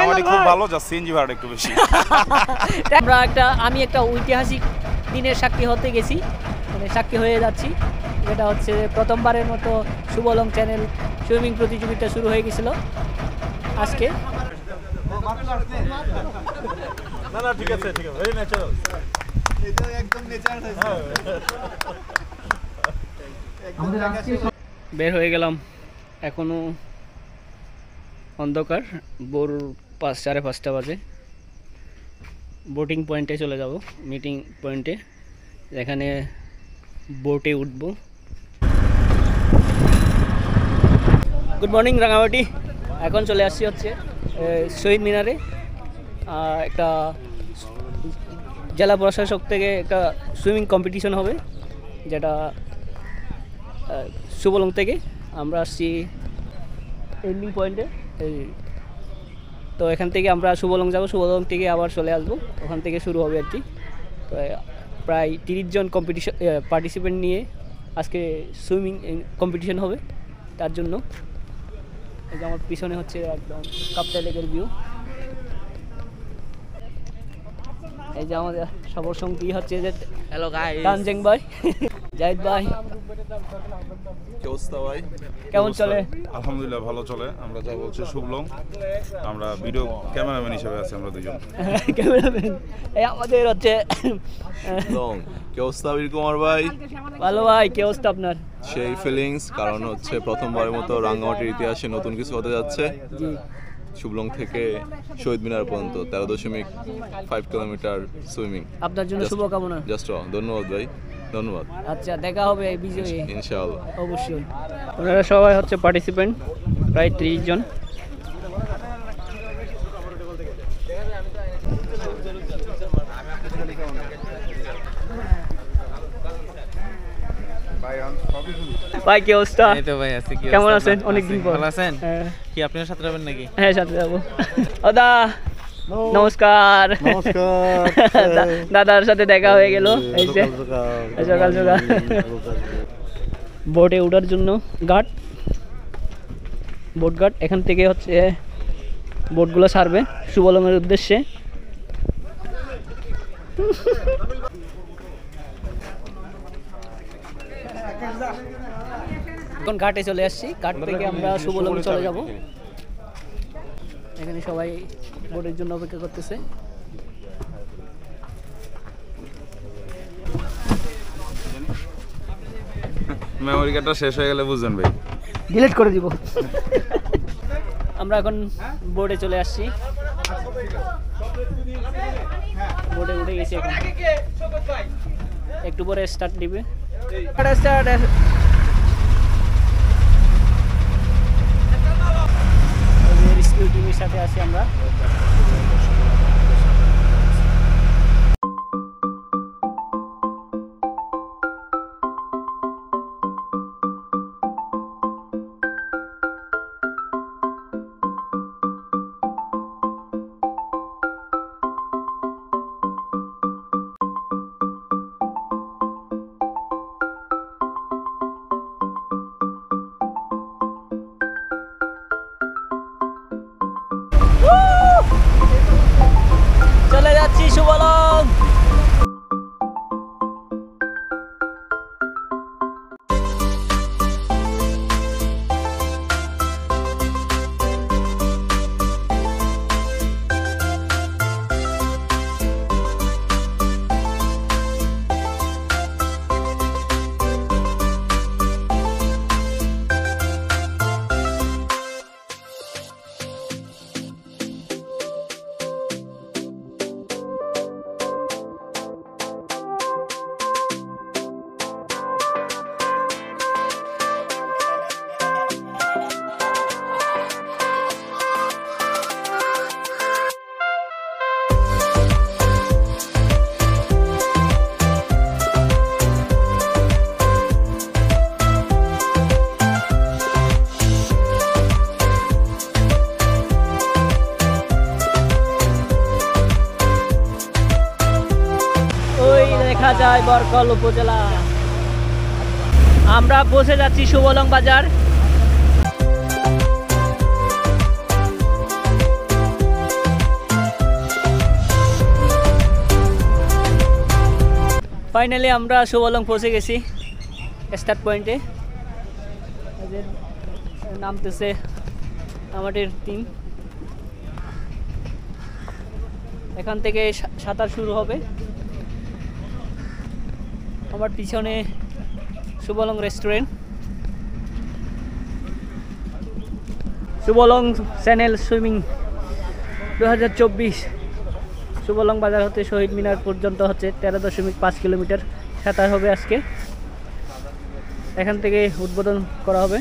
রাঙামাটি খুব ভালো, যা সিএনজি ভাড়া একটু বেশি। আমি একটা ঐতিহাসিক দিনের সাক্ষী হতে গেছি, মানে সাক্ষী হয়ে যাচ্ছি। যেটা হচ্ছে প্রথমবারের মতো শুভলং চ্যানেল সুইমিং প্রতিযোগিতা শুরু হয়ে গেছিল আজকে। ঠিক আছে, ভেরি ন্যাচারাল, একদম ন্যাচারাল হয়েছে। বের হয়ে গেলাম, এখনো অন্ধকার, ভোর 5:30 বাজে। বোটিং পয়েন্টে চলে যাব, মিটিং পয়েন্টে, যেখানে বোটে উঠব। Good morning Rangamati. এখন চলে আসছি হচ্ছে শহীদ মিনারে। একটা জেলা প্রশাসক থেকে একটা সুইমিং কম্পিটিশন হবে, যেটা শুভলং থেকে। আমরা আসছি এন্ডিং পয়েন্টে। তো এখান থেকে আমরা শুভলং যাব, শুভলং থেকে আবার চলে আসবো, ওখান থেকে শুরু হবে আর কি। তো প্রায় 30 জন পার্টিসিপেন্ট নিয়ে আজকে সুইমিং কম্পিটিশন হবে। তার জন্য এই যে আমার পিছনে হচ্ছে একদম কাপ্তাই লেকের ভিউ। এই যে আমাদের সবার সঙ্গী হচ্ছে যে হ্যালো গাইস, তানজিং ভাই, জাহিদ ভাই। কি অবস্থা ভাই? কেমন চলে? আলহামদুলিল্লাহ ভালো চলে। আমরা যা বলছি শুভলং, আমরা ভিডিও ক্যামেরাম্যান হিসেবে আছি আমরা দুজন। ক্যামেরাম্যান এই আমাদের হচ্ছে লং। কি অবস্থা বীর কুমার ভাই? ভালো ভাই, কি অবস্থা আপনার? সেই ফিলিংস, কারণ হচ্ছে প্রথমবারের মতো রাঙ্গামাটির ইতিহাসে নতুন কিছু হতে যাচ্ছে। জি, শুভলং থেকে শহীদ মিনার পর্যন্ত 13.5 কিলোমিটার সুইমিং। আপনার জন্য শুভকামনা। জাস্ট ধন্যবাদ ভাই, ধন্যবাদ। আচ্ছা, দেখা হবে এই বিজয়ে ইনশাআল্লাহ, অবশ্যই। ওনারা সবাই হচ্ছে পার্টিসিপেন্ট, প্রায় 30 জন। ভাই কি অবস্থা? এই তো ভাই আছি। কি কেমন আছেন? অনেকদিন পর। ভালো আছেন? হ্যাঁ। কি আপনিও সাথে যাবেন নাকি? হ্যাঁ, সাথে যাবো। দাদা নমস্কার। দাদার সাথে দেখা হয়ে গেল এই যে সকাল সকাল। বোটে ওঠার জন্য ঘাট, বোট ঘাট। এখান থেকে হচ্ছে বোটগুলো ছাড়বে শুভলংয়ের উদ্দেশ্যে। এখন ঘাটে চলে আসছি, ঘাট থেকে আমরা শুভলং চলে যাব। এখানে সবাই বোটের জন্য অপেক্ষা করতেছে। মেমোরি কার্ডটা শেষ হয়ে গেলে বুঝবেন ভাই, ডিলিট করে দিব। আমরা এখন বোটে চলে আসছি, বোটে উঠে গেছি। এখন একটু পরে স্টার্ট দিবে। রেস্কিউ টিমের সাথে আছি আমরা। চলে যাচ্ছি শুভলং। দেখা যায় বরকল উপজেলা। আমরা পৌঁছে যাচ্ছি শুভলং বাজার। ফাইনালি আমরা শুভলং পৌঁছে গেছি স্টার্ট পয়েন্টে। নামতেছে আমাদের টিম। এখান থেকে সাঁতার শুরু হবে। আমার পিছনে Shuvolong restaurant, Shuvolong channel swimming 2024। Shuvolong বাজার হতে শহীদ মিনার পর্যন্ত হচ্ছে 13.5 কিলোমিটার সাঁতার হবে আজকে। এখান থেকে উদ্বোধন করা হবে।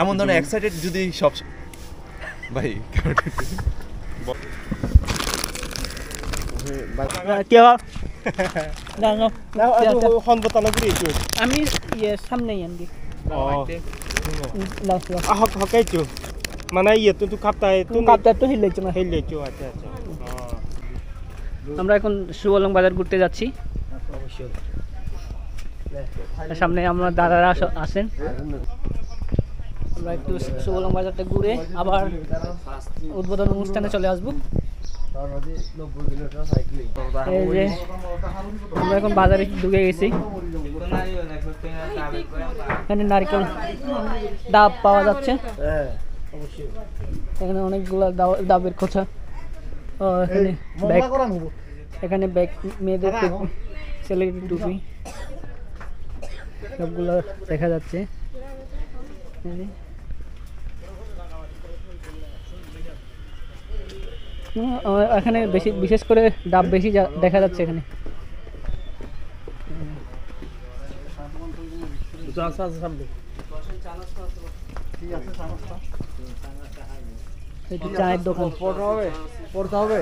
এমন ধরনের এক্সাইটেড যদি সব ভাই আমি সামনে আনবি মানে ইয়ে তুই কাপ্তায় তো হিলেছো না। হেলেছো। আচ্ছা আচ্ছা। আমরা এখন শুভলং বাজার ঘুরতে যাচ্ছি। সামনে আমরা দাদারা আছেন। আমরা একটু শুভলং বাজারটা ঘুরে আবার উদ্বোধন অনুষ্ঠানে চলে আসবো। এই যে আমরা এখন বাজারে ঢুকে গেছি। এখানে নারকেল ডাব পাওয়া যাচ্ছে। এখানে অনেকগুলো ডাবের খোঁচা। এখানে ব্যাগ, এখানে ব্যাগ, মেয়েদের টুপি, ছেলের টুপি সবগুলো দেখা যাচ্ছে। এখানে বেশি, বিশেষ করে ডাব বেশি দেখা যাচ্ছে এখানে। চায়ের দোকান। পড়তে হবে।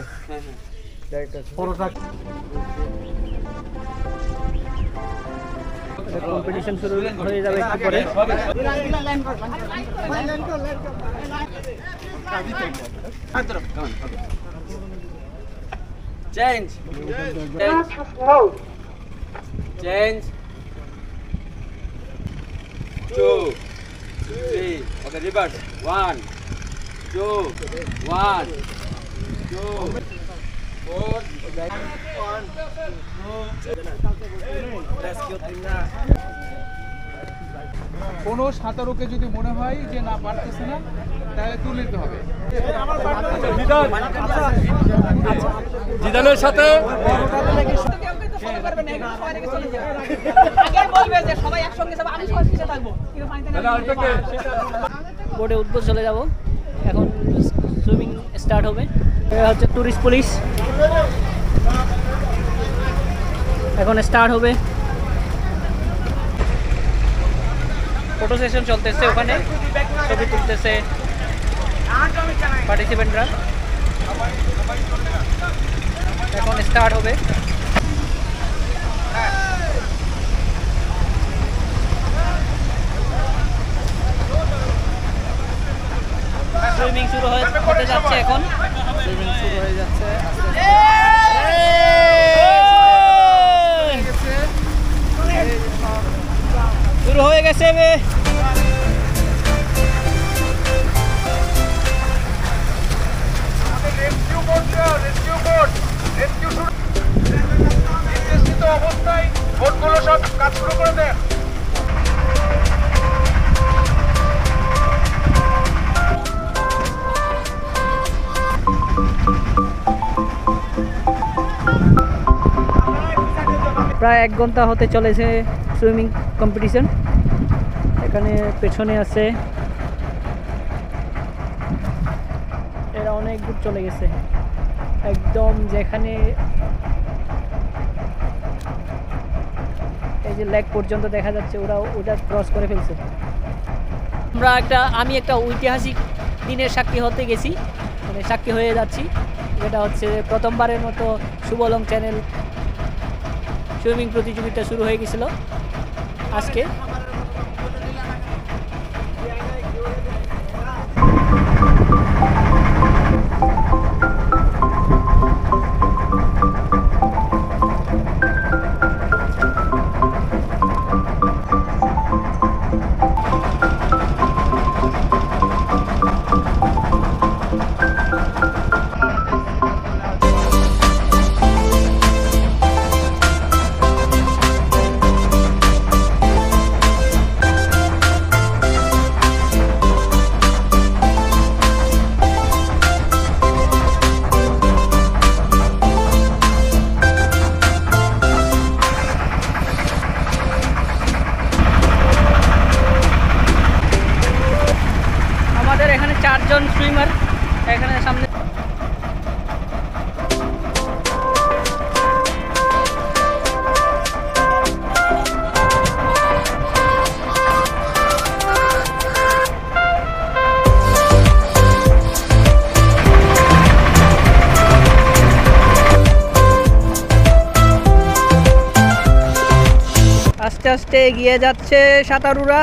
কম্পিটিশন শুরু হয়ে যাবে একটু পরে। Change. Change. 2, 3. Okay, reverse. 1, 2, 1, 2, 4. কোনো সাঁতারুকে যদি মনে হয় যে না পারতেছে না, তাহলে তুলে নিতে হবে। জিদানের সাথে বোটে উঠবো, চলে যাব। এখন সুইমিং স্টার্ট হবে। এটা হচ্ছে টুরিস্ট পুলিশ। এখন স্টার্ট হবে। ফটো সেশন চলতেছে, ওখানে ছবি তুলতেছে পার্টিসিপেন্টরা। এখন স্টার্ট হবে। সুইমিং শুরু হতে যাচ্ছে। এখন সুইমিং শুরু হয়ে যাচ্ছে। শুরু হয়ে গেছে। অবস্থায় বোটগুলো সব কাজ শুরু করে দেয়। প্রায় 1 ঘন্টা হতে চলেছে সুইমিং কম্পিটিশন। এখানে পেছনে আছে, এরা অনেক দূর চলে গেছে, একদম যেখানে এই যে লেক পর্যন্ত দেখা যাচ্ছে, ওটা ক্রস করে ফেলছে। আমি একটা ঐতিহাসিক দিনের সাক্ষী হতে গেছি, মানে সাক্ষী হয়ে যাচ্ছি। যেটা হচ্ছে প্রথমবারের মতো শুভলং চ্যানেল সুইমিং প্রতিযোগিতা শুরু হয়ে গেছিল আজকে। আস্তে আস্তে এগিয়ে যাচ্ছে সাঁতারুরা।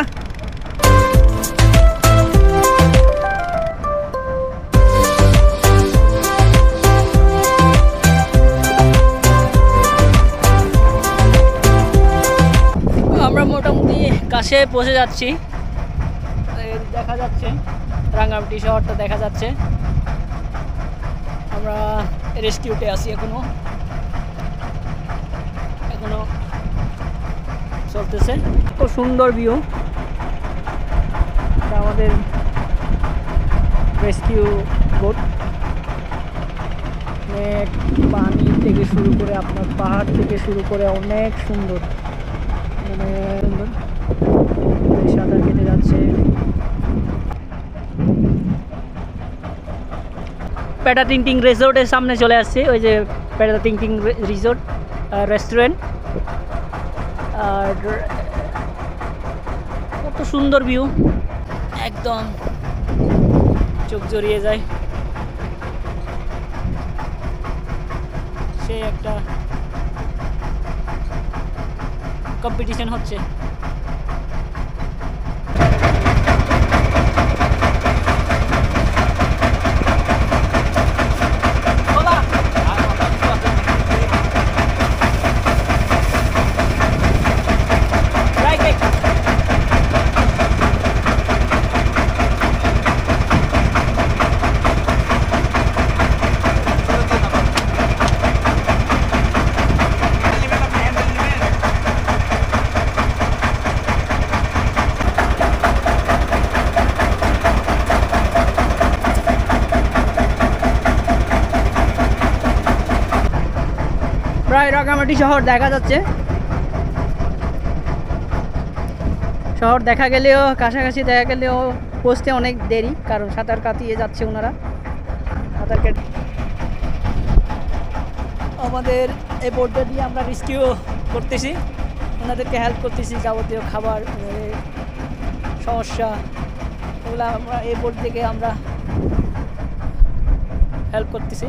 আমরা মোটামুটি কাছে পৌঁছে যাচ্ছি। দেখা যাচ্ছে রাঙ্গামাটি শহরটা দেখা যাচ্ছে। আমরা রেস্কিউতে আছি, এখনো চলতেছে। খুব সুন্দর ভিউ। আমাদের রেস্কিউ বোট, অনেক পানি থেকে শুরু করে আপনার পাহাড় থেকে শুরু করে অনেক সুন্দর, মানে সুন্দর সাঁতার কেটে যাচ্ছে। পেটা টিং রিসোর্টের সামনে চলে আসছে। ওই যে পেটা টিং রিসোর্ট রেস্টুরেন্ট। আর কত সুন্দর ভিউ, একদম চোখ জড়িয়ে যায়। সে একটা কম্পিটিশন হচ্ছে। প্রায় রাঙ্গামাটি শহর দেখা যাচ্ছে। শহর দেখা গেলেও, কাছাকাছি দেখা গেলেও পৌঁছতে অনেক দেরি, কারণ সাঁতার কাটিয়ে যাচ্ছে ওনারা। সাঁতার কেটে আমাদের এই বোটটা দিয়ে আমরা রেস্কিউ করতেছি, ওনাদেরকে হেল্প করতেছি। যাবতীয় খাবার সমস্যা এগুলো আমরা এই বোট থেকে আমরা হেল্প করতেছি।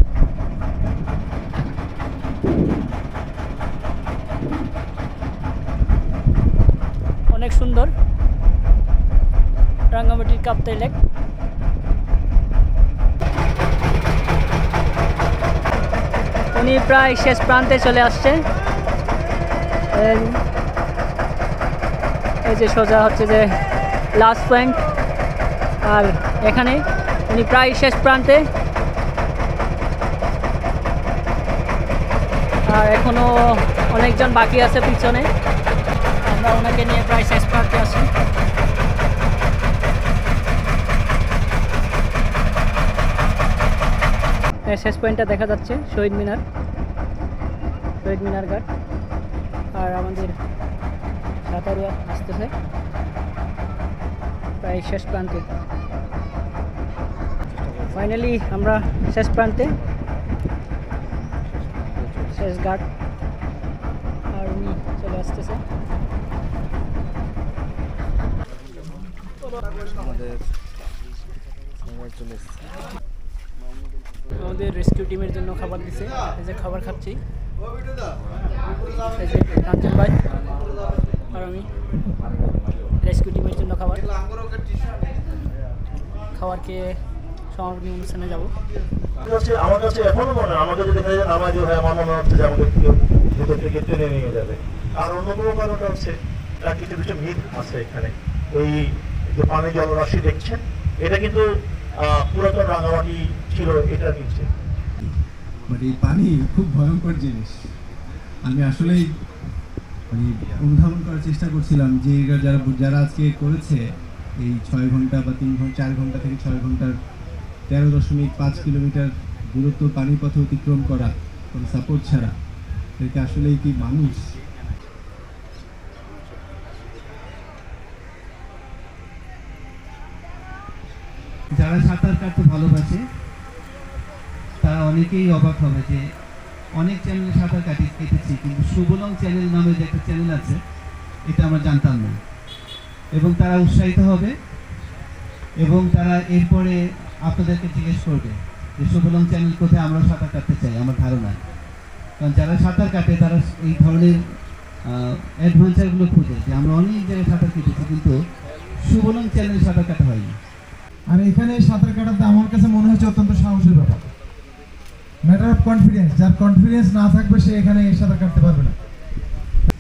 অনেক সুন্দর রাঙ্গামাটির কাপ্তাই লেক। উনি প্রায় শেষ প্রান্তে চলে আসছে। এই যে সোজা হচ্ছে যে লাস্ট পয়েন্ট, আর এখানে উনি প্রায় শেষ প্রান্তে। আর এখনো অনেকজন বাকি আছে পিছনে, আমরা ওনাকে নিয়ে প্রায় শেষ প্রান্তে আছি। শেষ পয়েন্টটা দেখা যাচ্ছে শহীদ মিনার ঘাট। আর আমাদের সাঁতারুয়া আসতেছে প্রায় শেষ প্রান্তে। ফাইনালি আমরা শেষ প্রান্তে, শেষ ঘাট, আর উনি চলে আসতেছে। আমাদের রেস্কিউ টিমের জন্য খাবার দিচ্ছে। এই যে খাবার খাচ্ছি, এই যে কাঞ্চন ভাই আর আমি রেস্কিউ টিমের জন্য খাবার খেয়ে সমাপনী অনুষ্ঠানে যাবো। আমার কাছে এখনো মনে হয় আমাকে যদি দেখা যায় নামাজি হয়, আমার মনে হচ্ছে যে আমাদের ভিতর থেকে টেনে নিয়ে যাবে। আর অন্য কোনো কারণটা হচ্ছে কিছু কিছু মিথ আছে এখানে। এই যে পানি জলরাশি দেখছেন, এটা কিন্তু পুরাতন রাঙামাটি ছিল, এটা নিচ্ছে। মানে এই পানি খুব ভয়ঙ্কর জিনিস। আমি আসলেই মানে অনুধাবন করার চেষ্টা করছিলাম যে যারা আজকে করেছে এই 6 ঘন্টা বা 4 ঘন্টা থেকে 6 ঘন্টার 13.5 কিলোমিটার দূরত্ব পানির পথে অতিক্রম করা কোনো সাপোর্ট ছাড়া, এটা আসলেই কি মানুষ? যারা সাঁতার কাটতে ভালোবাসে তারা অনেকেই অবাক হবে যে অনেক চ্যানেলে সাঁতার কেটেছি, কিন্তু সুবলং চ্যানেল নামে যে একটা চ্যানেল আছে এটা আমরা জানতাম না। এবং তারা উৎসাহিত হবে এবং তারা এরপরে আপনাদেরকে জিজ্ঞেস করবে যে সুবলং চ্যানেল কোথায়, আমরা সাঁতার কাটতে চাই। আমার ধারণা, কারণ যারা সাঁতার কাটে তারা এই ধরনের অ্যাডভেঞ্চারগুলো খুঁজে, যে আমরা অনেক জায়গায় সাঁতার কেটেছি কিন্তু সুবলং চ্যানেলে সাঁতার কাটা হয়নি। আর এখানে সাঁতার কাটাতে আমার কাছে মনে হচ্ছে অত্যন্ত সাহসের ব্যাপার, ম্যাটার অফ কনফিডেন্স। যার কনফিডেন্স না থাকবে সে এখানে সাঁতার কাটতে পারবে না।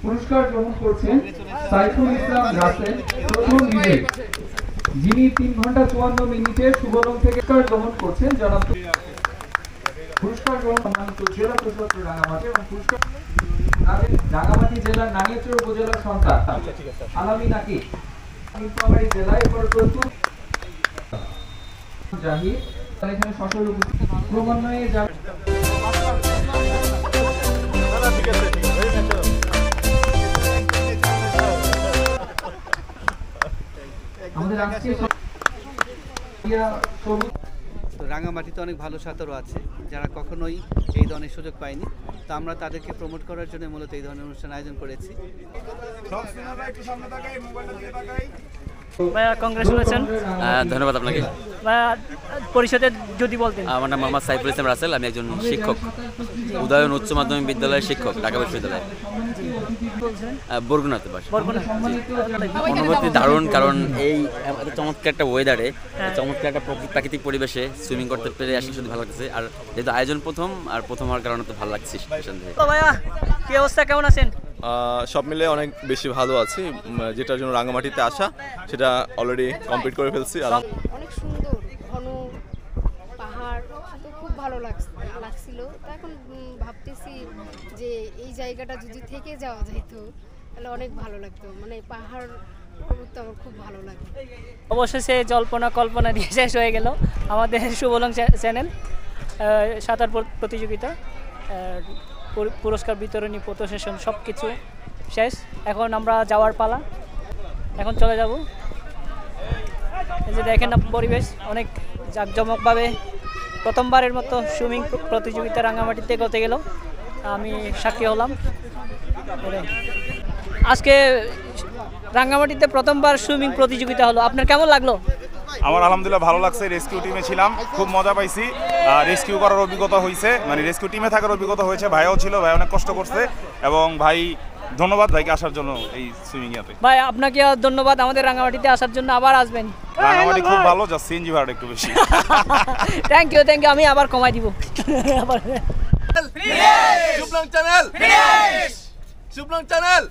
পুরস্কার গ্রহণ করছেন সাইফুল ইসলাম রাসেল, প্রথম বিজয়ী, যিনি 3 ঘন্টা 54 মিনিটে সুবলং থেকে পুরস্কার গ্রহণ করছেন। জনাব পুরস্কার গ্রহণ সম্মানিত জেলা প্রশাসক রাঙামাটি এবং পুরস্কার রাঙামাটি জেলার নানিয়াচর উপজেলার সন্তান আলামিন আকিব, নীলফামারী জেলায় এরপর প্রস্তুত জাহির, তার এখানে সশরীরে উপস্থিত ক্রমান্বয়ে আমাদের আজকে তো রাঙামাটিতে অনেক ভালো সাঁতারও আছে যারা কখনোই এই ধরনের সুযোগ পায়নি, তো আমরা তাদেরকে প্রমোট করার জন্য মূলত এই ধরনের অনুষ্ঠান আয়োজন করেছি। ভাইয়া কংগ্রেচুলেশন। ধন্যবাদ আপনাকে। ভাইয়া পরিষদের যদি বলতেন। আমার নাম মোহাম্মদ সাইফুল ইসলাম রাসেল, আমি একজন শিক্ষক, উদয়ন উচ্চ মাধ্যমিক বিদ্যালয়ের শিক্ষক, ঢাকা বিশ্ববিদ্যালয়, বরগুনাতে বাসা। অনুভূতি দারুণ, কারণ এই এত চমৎকার একটা ওয়েদারে, চমৎকার একটা প্রাকৃতিক পরিবেশে সুইমিং করতে পেরে আসলে শুধু ভালো লাগছে। আর যেহেতু আয়োজন প্রথম হওয়ার কারণে তো ভালো লাগছে। ভাইয়া কি অবস্থা, কেমন আছেন? সব মিলে অনেক বেশি ভালো আছি। যেটার জন্য রাঙামাটিতে আসা সেটা অলরেডি কমপ্লিট করে ফেলছি। আর অনেক সুন্দর ঘন পাহাড়, তো খুব ভালো লাগছিল। তো এখন ভাবতেছি যে এই জায়গাটা যদি থেকে যাওয়া যেত তাহলে অনেক ভালো লাগতো, মানে পাহাড় তো আমার খুব ভালো লাগে। অবশেষে জল্পনা কল্পনা দিয়ে শেষ হয়ে গেল আমাদের সুবলং চ্যানেল সাঁতার প্রতিযোগিতা, পুরস্কার বিতরণী, ফটো সেশন সব কিছু শেষ। এখন আমরা যাওয়ার পালা, এখন চলে যাব। এই যে দেখেন না পরিবেশ, অনেক জাঁকজমকভাবে প্রথমবারের মতো সুইমিং প্রতিযোগিতা রাঙামাটিতে গতে গেল, আমি সাক্ষী হলাম। আজকে রাঙামাটিতে প্রথমবার সুইমিং প্রতিযোগিতা হলো, আপনার কেমন লাগলো? আমার আলহামদুলিল্লাহ ভালো লাগছে। রেস্কিউ টিমে ছিলাম, খুব মজা পাইছি। রেস্কিউ করার অভিজ্ঞতা হয়েছে, মানে রেস্কিউ টিমে থাকার অভিজ্ঞতা হয়েছে। ভাইও ছিল, ভাই অনেক কষ্ট করছে, এবং ভাই ধন্যবাদ ভাইকে আসার জন্য এই সুইমিং ইয়াতে। ভাই আপনাকে ধন্যবাদ আমাদের রাঙামাটিতে আসার জন্য, আবার আসবেন। রাঙামাটি খুব ভালো, যা সিএনজি ভাড়া একটু বেশি। থ্যাংক ইউ, আমি আবার কমাই দিব। শুভলং চ্যানেল